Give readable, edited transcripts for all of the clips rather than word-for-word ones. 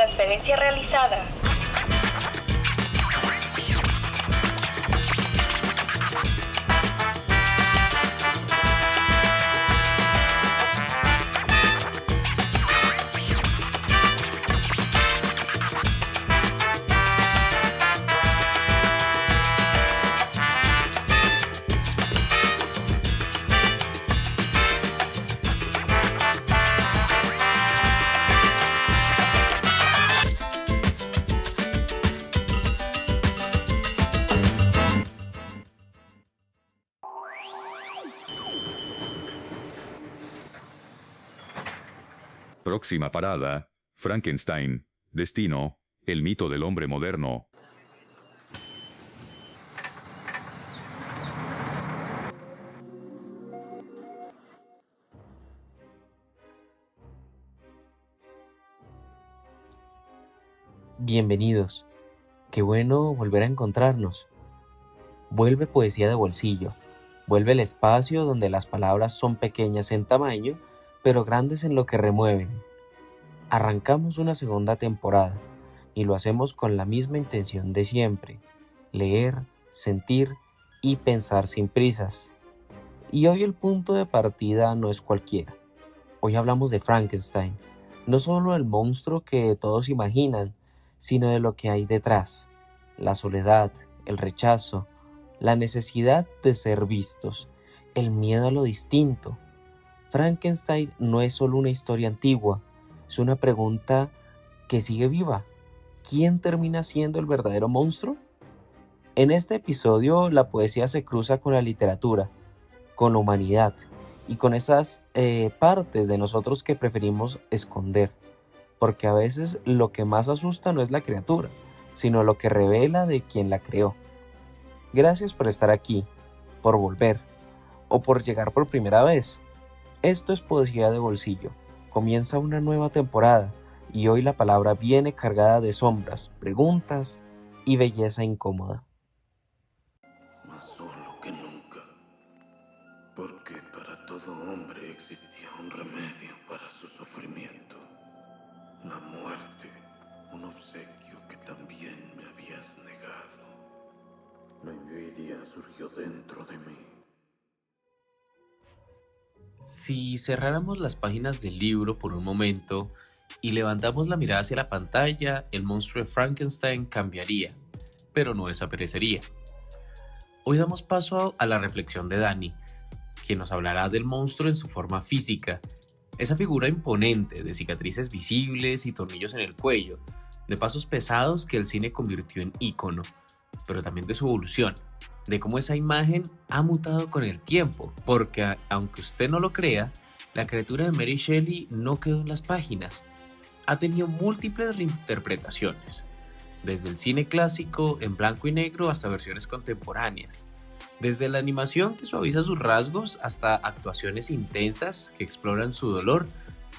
Transferencia realizada. Próxima parada, Frankenstein. Destino, el mito del hombre moderno. Bienvenidos. Qué bueno volver a encontrarnos. Vuelve Poesía de Bolsillo. Vuelve el espacio donde las palabras son pequeñas en tamaño, pero grandes en lo que remueven. Arrancamos una segunda temporada y lo hacemos con la misma intención de siempre: leer, sentir y pensar sin prisas. Y hoy el punto de partida no es cualquiera. Hoy hablamos de Frankenstein, no solo del monstruo que todos imaginan, sino de lo que hay detrás: la soledad, el rechazo, la necesidad de ser vistos, el miedo a lo distinto. Frankenstein no es solo una historia antigua, es una pregunta que sigue viva. ¿Quién termina siendo el verdadero monstruo? En este episodio, la poesía se cruza con la literatura, con la humanidad y con esas partes de nosotros que preferimos esconder, porque a veces lo que más asusta no es la criatura, sino lo que revela de quien la creó. Gracias por estar aquí, por volver o por llegar por primera vez. Esto es Poesía de Bolsillo. Comienza una nueva temporada y hoy la palabra viene cargada de sombras, preguntas y belleza incómoda. Más solo que nunca, porque para todo hombre existía un remedio para su sufrimiento: la muerte, un obsequio que también me habías negado. La envidia surgió dentro de mí. Si cerráramos las páginas del libro por un momento y levantamos la mirada hacia la pantalla, el monstruo de Frankenstein cambiaría, pero no desaparecería. Hoy damos paso a la reflexión de Dani, quien nos hablará del monstruo en su forma física, esa figura imponente de cicatrices visibles y tornillos en el cuello, de pasos pesados que el cine convirtió en ícono, pero también de su evolución, de cómo esa imagen ha mutado con el tiempo, porque aunque usted no lo crea, la criatura de Mary Shelley no quedó en las páginas, ha tenido múltiples reinterpretaciones, desde el cine clásico en blanco y negro hasta versiones contemporáneas, desde la animación que suaviza sus rasgos hasta actuaciones intensas que exploran su dolor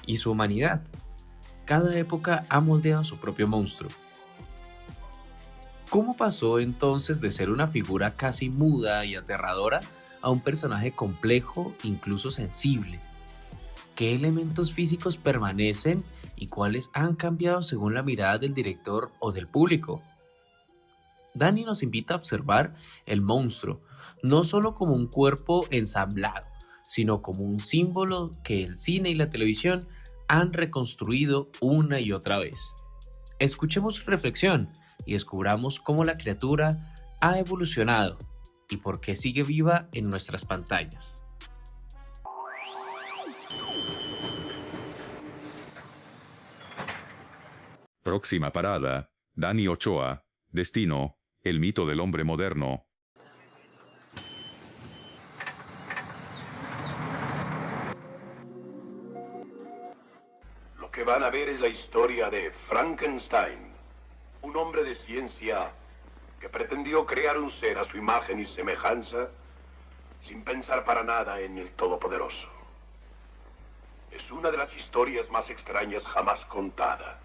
y su humanidad. Cada época ha moldeado su propio monstruo. ¿Cómo pasó entonces de ser una figura casi muda y aterradora a un personaje complejo, incluso sensible? ¿Qué elementos físicos permanecen y cuáles han cambiado según la mirada del director o del público? Dani nos invita a observar el monstruo, no solo como un cuerpo ensamblado, sino como un símbolo que el cine y la televisión han reconstruido una y otra vez. Escuchemos su reflexión y descubramos cómo la criatura ha evolucionado y por qué sigue viva en nuestras pantallas. Próxima parada, Dani Ochoa. Destino, el mito del hombre moderno. Lo que van a ver es la historia de Frankenstein, un hombre de ciencia que pretendió crear un ser a su imagen y semejanza sin pensar para nada en el Todopoderoso. Es una de las historias más extrañas jamás contada.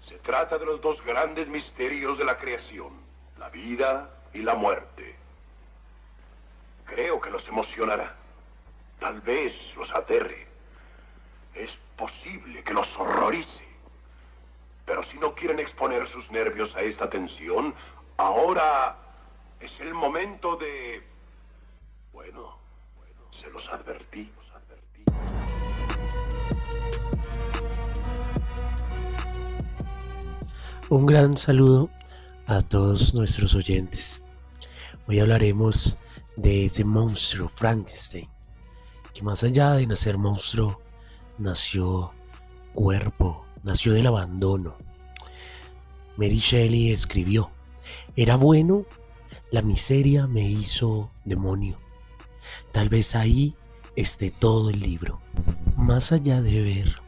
Se trata de los dos grandes misterios de la creación: la vida y la muerte. Creo que los emocionará. Tal vez los aterre. Es posible que los horrorice. Pero no quieren exponer sus nervios a esta tensión, ahora es el momento de... Bueno, se los advertí. Un gran saludo a todos nuestros oyentes. Hoy hablaremos de ese monstruo Frankenstein, que más allá de nacer monstruo, nació cuerpo, nació del abandono. Mary Shelley escribió: era bueno, la miseria me hizo demonio. Tal vez ahí esté todo el libro. Más allá de ver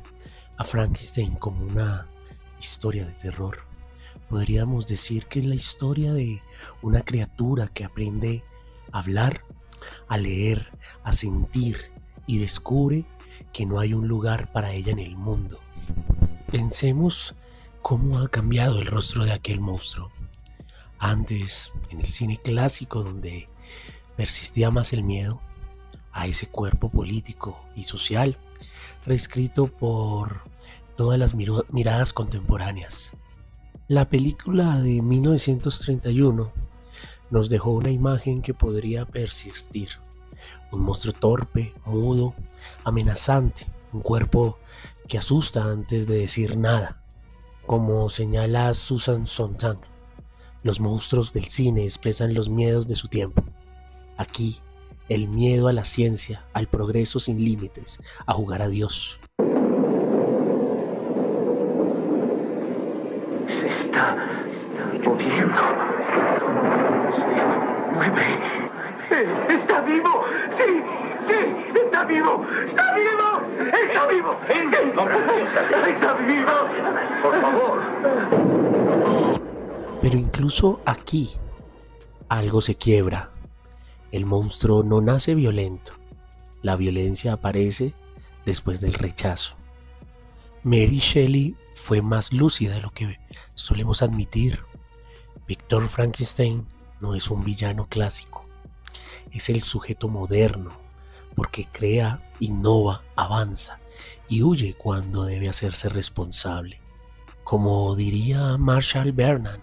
a Frankenstein como una historia de terror, podríamos decir que es la historia de una criatura que aprende a hablar, a leer, a sentir y descubre que no hay un lugar para ella en el mundo. Pensemos cómo ha cambiado el rostro de aquel monstruo. Antes, en el cine clásico, donde persistía más el miedo a ese cuerpo político y social, reescrito por todas las miradas contemporáneas. La película de 1931 nos dejó una imagen que podría persistir: un monstruo torpe, mudo, amenazante, un cuerpo que asusta antes de decir nada. Como señala Susan Sontag, los monstruos del cine expresan los miedos de su tiempo. Aquí, el miedo a la ciencia, al progreso sin límites, a jugar a Dios. Se está moviendo. Mueve. ¡Está vivo! ¡Sí! ¡Sí! ¡Está vivo! ¡Está vivo! ¡Está vivo! ¡Está vivo! Por favor. Pero incluso aquí, algo se quiebra. El monstruo no nace violento. La violencia aparece después del rechazo. Mary Shelley fue más lúcida de lo que solemos admitir. Víctor Frankenstein no es un villano clásico. Es el sujeto moderno, porque crea, innova, avanza y huye cuando debe hacerse responsable. Como diría Marshall Vernon,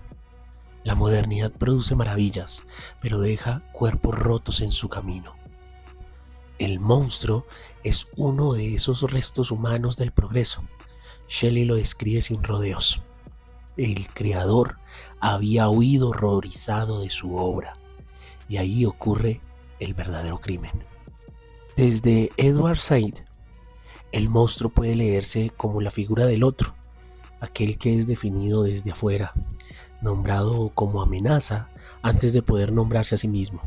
la modernidad produce maravillas, pero deja cuerpos rotos en su camino. El monstruo es uno de esos restos humanos del progreso. Shelley lo describe sin rodeos. El creador había huido horrorizado de su obra, y ahí ocurre el verdadero crimen. Desde Edward Said, el monstruo puede leerse como la figura del otro, aquel que es definido desde afuera, nombrado como amenaza antes de poder nombrarse a sí mismo.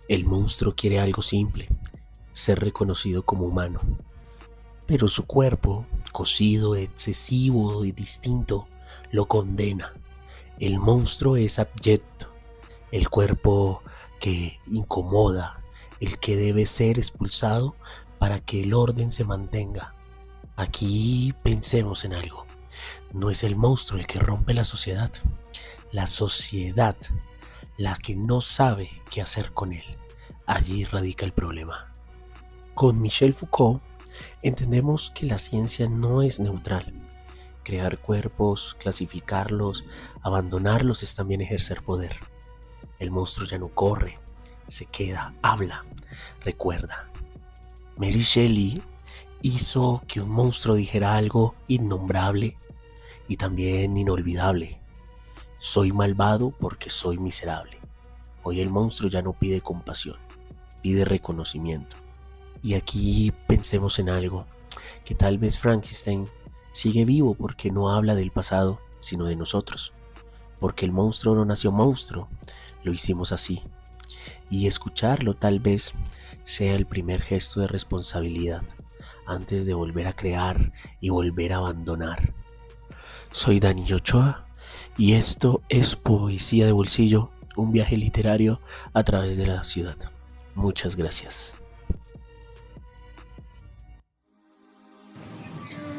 El monstruo quiere algo simple: ser reconocido como humano. Pero su cuerpo, cocido, excesivo y distinto, lo condena. El monstruo es abyecto, el cuerpo que incomoda, el que debe ser expulsado para que el orden se mantenga. Aquí pensemos en algo: no es el monstruo el que rompe la sociedad la que no sabe qué hacer con él. Allí radica el problema. Con Michel Foucault entendemos que la ciencia no es neutral. Crear cuerpos, clasificarlos, abandonarlos es también ejercer poder. El monstruo ya no corre, se queda, habla, recuerda. Mary Shelley hizo que un monstruo dijera algo innombrable y también inolvidable: soy malvado porque soy miserable. Hoy el monstruo ya no pide compasión, pide reconocimiento. Y aquí pensemos en algo: que tal vez Frankenstein sigue vivo porque no habla del pasado, sino de nosotros. Porque el monstruo no nació monstruo, lo hicimos así. Y escucharlo tal vez sea el primer gesto de responsabilidad antes de volver a crear y volver a abandonar. Soy Dani Ochoa y esto es Poesía de Bolsillo, un viaje literario a través de la ciudad. Muchas gracias.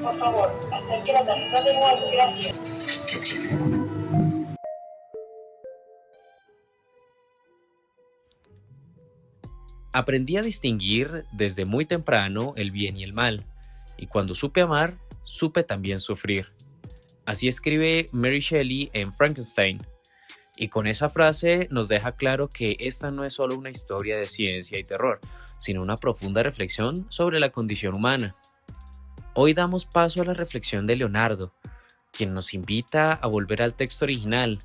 Por favor, acerque la tarjeta de nuevo, gracias. Aprendí a distinguir desde muy temprano el bien y el mal, y cuando supe amar, supe también sufrir. Así escribe Mary Shelley en Frankenstein. Y con esa frase nos deja claro que esta no es solo una historia de ciencia y terror, sino una profunda reflexión sobre la condición humana. Hoy damos paso a la reflexión de Leonardo, quien nos invita a volver al texto original,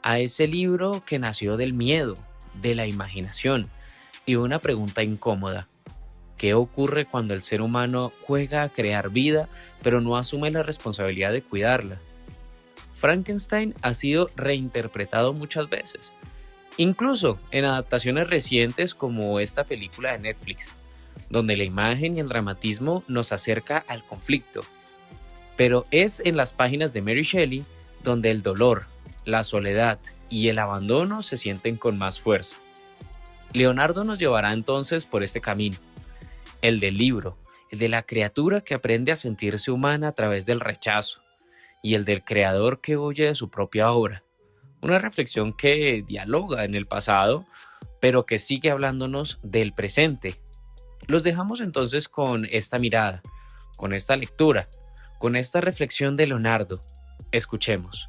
a ese libro que nació del miedo, de la imaginación y una pregunta incómoda. ¿Qué ocurre cuando el ser humano juega a crear vida, pero no asume la responsabilidad de cuidarla? Frankenstein ha sido reinterpretado muchas veces, incluso en adaptaciones recientes como esta película de Netflix, donde la imagen y el dramatismo nos acerca al conflicto. Pero es en las páginas de Mary Shelley donde el dolor, la soledad y el abandono se sienten con más fuerza. Leonardo nos llevará entonces por este camino, el del libro, el de la criatura que aprende a sentirse humana a través del rechazo, y el del creador que huye de su propia obra. Una reflexión que dialoga en el pasado, pero que sigue hablándonos del presente. Los dejamos entonces con esta mirada, con esta lectura, con esta reflexión de Leonardo. Escuchemos.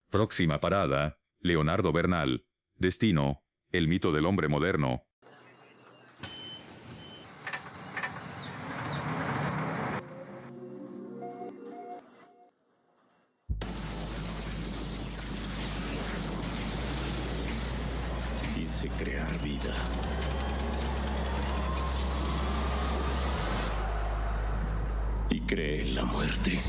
Próxima parada, Leonardo Bernal. Destino, el mito del hombre moderno. Hice crear vida. Y creé la muerte.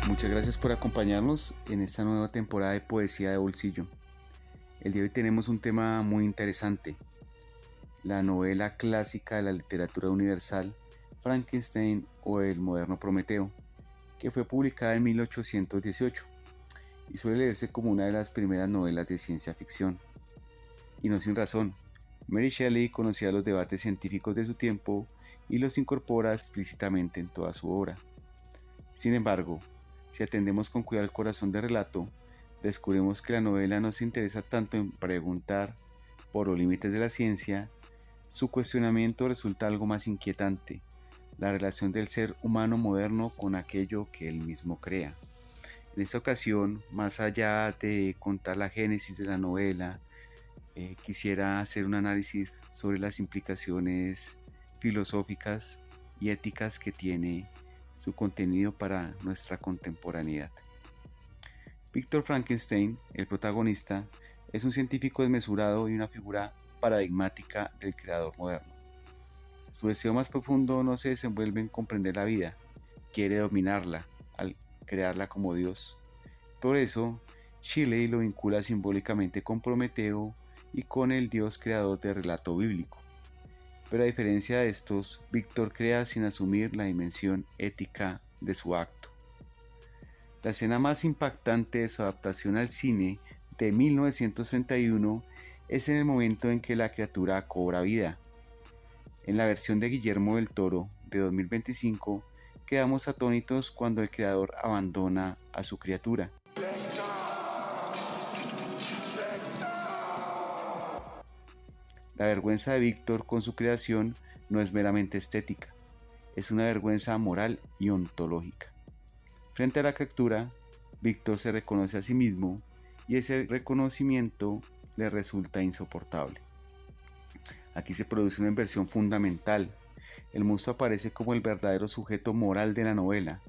Muchas gracias por acompañarnos en esta nueva temporada de Poesía de Bolsillo. El día de hoy tenemos un tema muy interesante, la novela clásica de la literatura universal, Frankenstein o el moderno Prometeo, que fue publicada en 1818 y suele leerse como una de las primeras novelas de ciencia ficción. Y no sin razón, Mary Shelley conocía los debates científicos de su tiempo y los incorpora explícitamente en toda su obra. Sin embargo, si atendemos con cuidado al corazón del relato, descubrimos que la novela no se interesa tanto en preguntar por los límites de la ciencia. Su cuestionamiento resulta algo más inquietante, la relación del ser humano moderno con aquello que él mismo crea. En esta ocasión, más allá de contar la génesis de la novela, quisiera hacer un análisis sobre las implicaciones filosóficas y éticas que tiene su contenido para nuestra contemporaneidad. Víctor Frankenstein, el protagonista, es un científico desmesurado y una figura paradigmática del creador moderno. Su deseo más profundo no se desenvuelve en comprender la vida, quiere dominarla al crearla como Dios. Por eso, Shelley lo vincula simbólicamente con Prometeo y con el Dios creador del relato bíblico. Pero a diferencia de estos, Víctor crea sin asumir la dimensión ética de su acto. La escena más impactante de su adaptación al cine de 1931 es en el momento en que la criatura cobra vida. En la versión de Guillermo del Toro de 2025, quedamos atónitos cuando el creador abandona a su criatura. La vergüenza de Víctor con su creación no es meramente estética, es una vergüenza moral y ontológica. Frente a la criatura, Víctor se reconoce a sí mismo y ese reconocimiento le resulta insoportable. Aquí se produce una inversión fundamental. El monstruo aparece como el verdadero sujeto moral de la novela.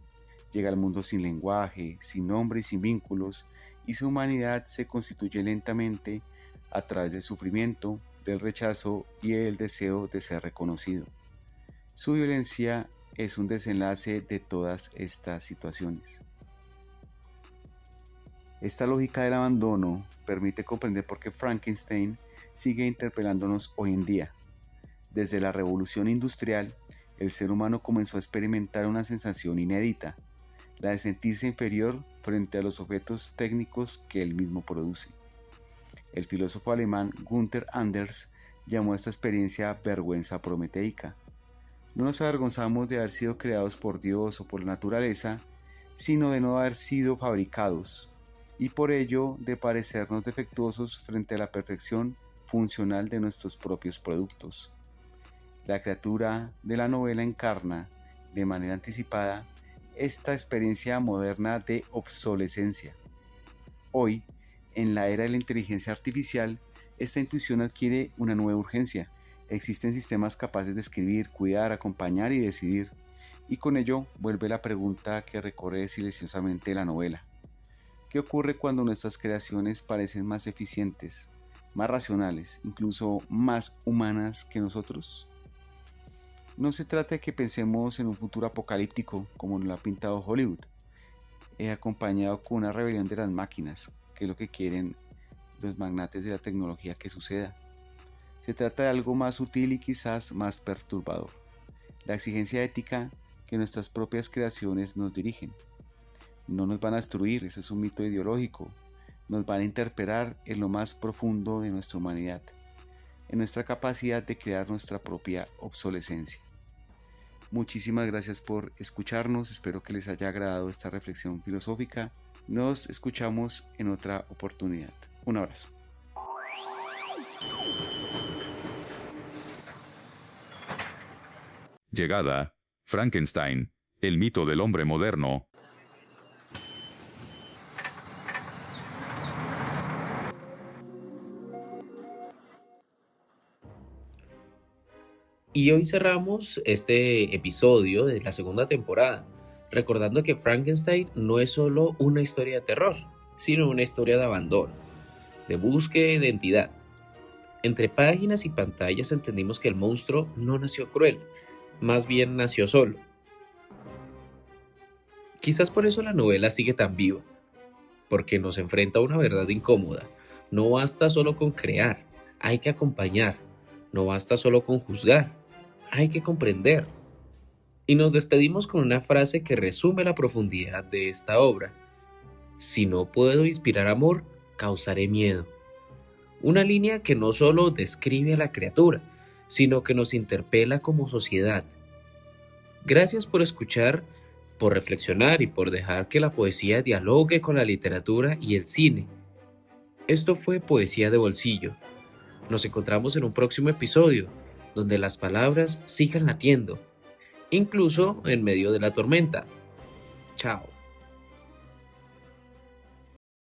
Llega al mundo sin lenguaje, sin nombre y sin vínculos, y su humanidad se constituye lentamente a través del sufrimiento, del rechazo y el deseo de ser reconocido. Su violencia es un desenlace de todas estas situaciones. Esta lógica del abandono permite comprender por qué Frankenstein sigue interpelándonos hoy en día. Desde la revolución industrial, el ser humano comenzó a experimentar una sensación inédita, la de sentirse inferior frente a los objetos técnicos que él mismo produce. El filósofo alemán Günther Anders llamó a esta experiencia vergüenza prometeica. No nos avergonzamos de haber sido creados por Dios o por la naturaleza, sino de no haber sido fabricados. y por ello de parecernos defectuosos frente a la perfección funcional de nuestros propios productos. La criatura de la novela encarna, de manera anticipada, esta experiencia moderna de obsolescencia. Hoy, en la era de la inteligencia artificial, esta intuición adquiere una nueva urgencia. Existen sistemas capaces de escribir, cuidar, acompañar y decidir. Y con ello vuelve la pregunta que recorre silenciosamente la novela. ¿Qué ocurre cuando nuestras creaciones parecen más eficientes, más racionales, incluso más humanas que nosotros? No se trata de que pensemos en un futuro apocalíptico como nos lo ha pintado Hollywood, acompañado con una rebelión de las máquinas, que es lo que quieren los magnates de la tecnología que suceda. Se trata de algo más sutil y quizás más perturbador: la exigencia ética que nuestras propias creaciones nos dirigen. No nos van a destruir, ese es un mito ideológico. Nos van a interpelar en lo más profundo de nuestra humanidad, en nuestra capacidad de crear nuestra propia obsolescencia. Muchísimas gracias por escucharnos, espero que les haya agradado esta reflexión filosófica. Nos escuchamos en otra oportunidad. Un abrazo. Llegada: Frankenstein, el mito del hombre moderno. Y hoy cerramos este episodio de la segunda temporada, recordando que Frankenstein no es solo una historia de terror, sino una historia de abandono, de búsqueda de identidad. Entre páginas y pantallas entendimos que el monstruo no nació cruel, más bien nació solo. Quizás por eso la novela sigue tan viva, porque nos enfrenta a una verdad incómoda. No basta solo con crear, hay que acompañar. No basta solo con juzgar, hay que comprender. Y nos despedimos con una frase que resume la profundidad de esta obra: si no puedo inspirar amor, causaré miedo. Una línea que no solo describe a la criatura, sino que nos interpela como sociedad. Gracias por escuchar, por reflexionar y por dejar que la poesía dialogue con la literatura y el cine. Esto fue Poesía de Bolsillo. Nos encontramos en un próximo episodio, donde las palabras sigan latiendo, incluso en medio de la tormenta. Chao.